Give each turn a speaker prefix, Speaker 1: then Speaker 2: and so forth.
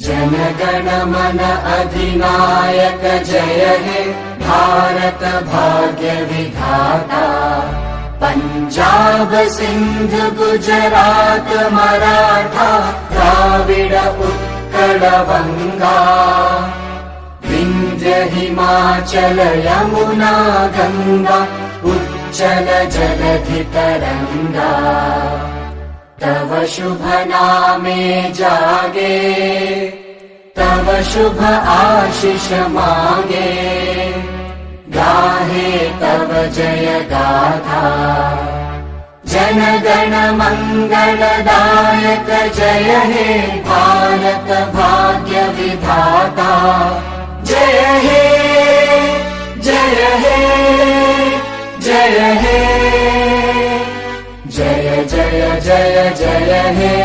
Speaker 1: जनगण मन अधिनायक जय हे भारत भाग्य विधाता। पंजाब सिंध गुजरात मराठा द्राविड उत्कल बंगा। विंध्य हिमाचल यमुना गंगा उच्चल जलधि तरंगा। तव शुभ नामे जागे तव शुभ आशीष मांगे। गाहे तव जय गाथा जनगण मंगलदायक जय हे भारत भाग्य विधाता। जय हे जय हे जय हे जय जय जय जय हे।